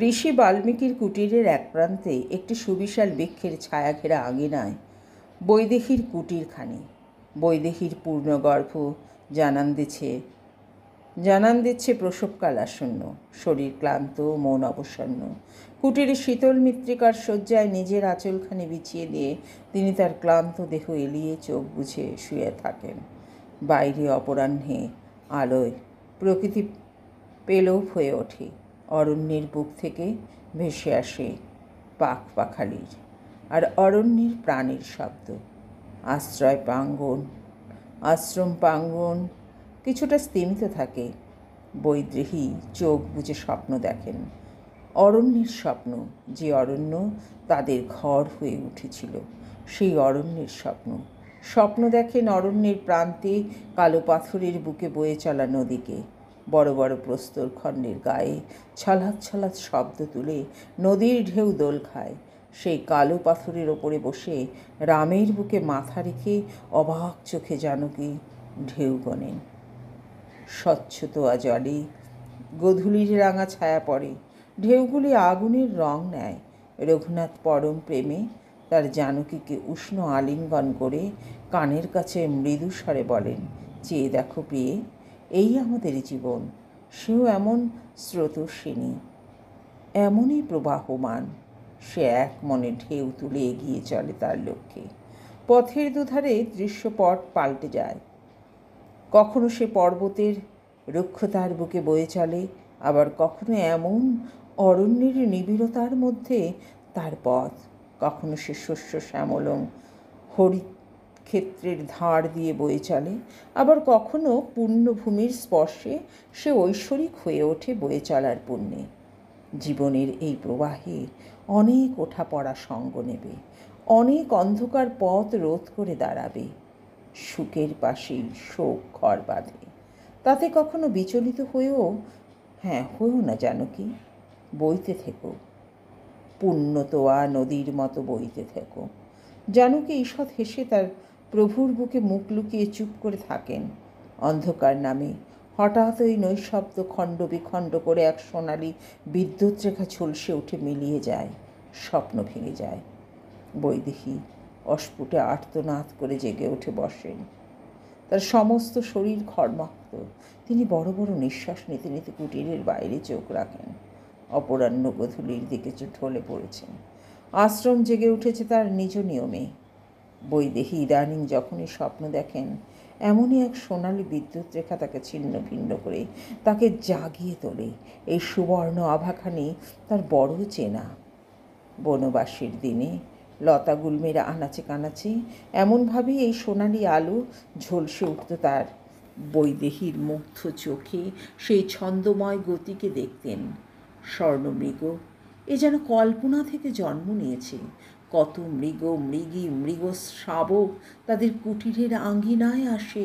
ঋষি বাল্মীকির কুটিরের এক প্রান্তে একটি সুবিশাল বৃক্ষের ছায়াঘেরা আঙিনায় বৈদেহীর কুটিরখানি। বৈদেহীর পূর্ণগর্ভ জানান দিচ্ছে প্রসবকাল আসন্ন। শরীর ক্লান্ত, মন অবসন্ন। কুটিরে শীতল মৃত্তিকার শয্যায় নিজের আঁচলখানি বিছিয়ে দিয়ে তিনি তার ক্লান্ত দেহ এলিয়ে চোখ বুঝে শুয়ে থাকেন। বাইরে অপরাহ্নে আলোয় প্রকৃতি পেলব হয়ে ওঠে। অরণ্যের বুক থেকে ভেসে আসে পাখালির আর অরণ্যের প্রাণীর শব্দ। আশ্রম প্রাঙ্গণ কিছুটা স্তিমিত থাকে। বৈদেহী চোখ বুজে স্বপ্ন দেখেন, অরণ্যের স্বপ্ন, যে অরণ্য তাদের ঘর হয়ে উঠেছিল, সেই অরণ্যের স্বপ্ন দেখেন অরণ্যের প্রান্তে কালো পাথরের বুকে বয়ে চলা নদীকে। বড় বড় প্রস্তরখণ্ডের গায়ে ছলাৎ ছলাৎ শব্দ তুলে নদীর ঢেউ দোল খায়। সেই কালো পাথরের ওপরে বসে রামের বুকে মাথা রেখে অবাক চোখে জানকী ঢেউ গণেন। স্বচ্ছ তোয়া জলে গোধূলির রাঙা ছায়া পড়ে, ঢেউগুলি আগুনের রং নেয়। রঘুনাথ পরম প্রেমে তার জানকীকে উষ্ণ আলিঙ্গন করে কানের কাছে মৃদু স্বরে বলেন, চেয়ে দেখো প্রিয়ে, এই আমাদের জীবন। সেও এমন স্রোতস্বিনী, এমনই প্রবাহমান। সে এক মনে ঢেউ তুলে এগিয়ে চলে তার লক্ষ্যে। পথের দুধারে দৃশ্যপট পাল্টে যায়। কখনো সে পর্বতের রুক্ষতার বুকে বয়ে চলে, আবার কখনো এমন অরণ্যের নিবিড়তার মধ্যে তার পথ। কখনো সে শস্য শ্যামলং হরিৎ ক্ষেত্রের ধার দিয়ে বয়ে চলে, আবার কখনো পুণ্যভূমির স্পর্শে সে ঐশ্বরিক হয়ে ওঠে বয়ে চলার পুণ্যে। জীবনের এই প্রবাহে অনেক ওঠা পড়া সঙ্গ নেবে, অনেক অন্ধকার পথ রোধ করে দাঁড়াবে। সুখের পাশেই শোক ঘর বাঁধে। তাতে কখনো বিচলিত হয়েও না জানকী, বইতে থেকো, পুণ্যতোয়া নদীর মতো বইতে থেকো। জানকী ঈষৎ হেসে তার প্রভুর বুকে মুখ লুকিয়ে চুপ করে থাকেন। অন্ধকার নামে হঠাৎ ওই নৈশব্দ খণ্ড বিখণ্ড করে এক সোনালি বিদ্যুৎ রেখা ঝলসে উঠে মিলিয়ে যায়, স্বপ্ন ভেঙে যায়। বৈদেহী অস্ফুটে আর্তনাদ করে জেগে উঠে বসেন। তার সমস্ত শরীর ঘর্মাক্ত। তিনি বড় বড় নিঃশ্বাস নিতে নিতে কুটিরের বাইরে চোখ রাখেন। অপরাহ্ন গোধূলির দিকে ঢলে পড়েছেন। আশ্রম জেগে উঠেছে তার নিজ নিয়মে। বৈদেহী ইদানিং যখনই স্বপ্ন দেখেন, এমনই এক সোনালি বিদ্যুৎ রেখা তাকে ছিন্ন ভিন্ন করে তাকে জাগিয়ে তোলে। এই সুবর্ণ আভাখানি তার বড় চেনা। বনবাসীর দিনে লতাগুল্মের আনাচে কানাচে এমনভাবেই এই সোনালি আলো ঝলসে উঠত তার বৈদেহীর মুগ্ধ চোখে। সেই ছন্দময় গতিকে দেখতেন। স্বর্ণমৃগ এ যেন কল্পনা থেকে জন্ম নিয়েছে। কত মৃগ শাবক তাদের কুটিরের আঙ্গিনায় আসে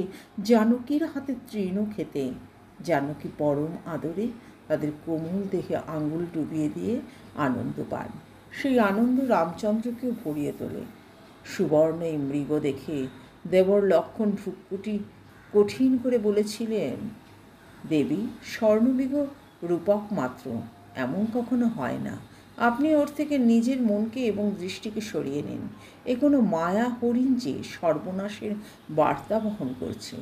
জানকীর হাতে তৃণ খেতে। জানকী পরম আদরে তাদের কোমল দেহে আঙুল ডুবিয়ে দিয়ে আনন্দ পান। সেই আনন্দ রামচন্দ্রকেও ভরিয়ে তোলে। সুবর্ণ এই মৃগ দেখে দেবর লক্ষণ ভ্রুকুটি কঠিন করে বলেছিলেন, দেবী, স্বর্ণমৃগ রূপক মাত্র, এমন কখনো হয় না। আপনি ওর থেকে নিজের মনকে এবং দৃষ্টিকে সরিয়ে নিন। এ কোনো মায়া হরিণ যে সর্বনাশের বার্তা বহন করছে।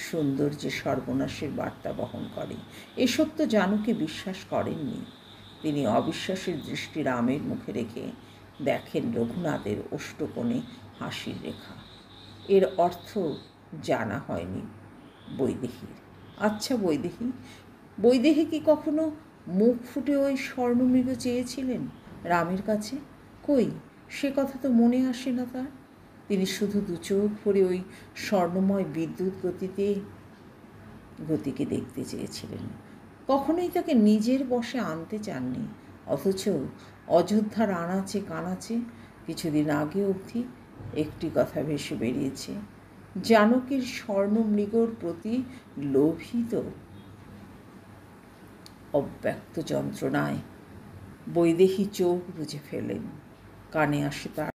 সুন্দর যে সর্বনাশের বার্তা বহন করে, এ সত্য জানকী বিশ্বাস করেননি। তিনি অবিশ্বাসের দৃষ্টি রামের মুখে রেখে দেখেন রঘুনাথের ওষ্ঠকোণে হাসির রেখা। এর অর্থ জানা হয়নি বৈদেহীর। আচ্ছা বৈদেহী কি কখনো মুখ ফুটে ওই স্বর্ণমৃগ চেয়েছিলেন রামের কাছে? কই, সে কথা তো মনে আসে না তার। তিনি শুধু দু চোখ ভরে ওই স্বর্ণময় বিদ্যুৎ গতিকে দেখতে চেয়েছিলেন। কখনোই তাকে নিজের বশে আনতে চাননি। অথচ অযোধ্যার আনাচে কানাচে কিছুদিন আগে অবধি একটি কথা ভেসে বেরিয়েছে, জানকীর স্বর্ণমৃগর প্রতি লোভিত। অব্যক্ত যন্ত্রণায় বৈদেহী চোখ বুজে ফেলেন। কানে আসে তার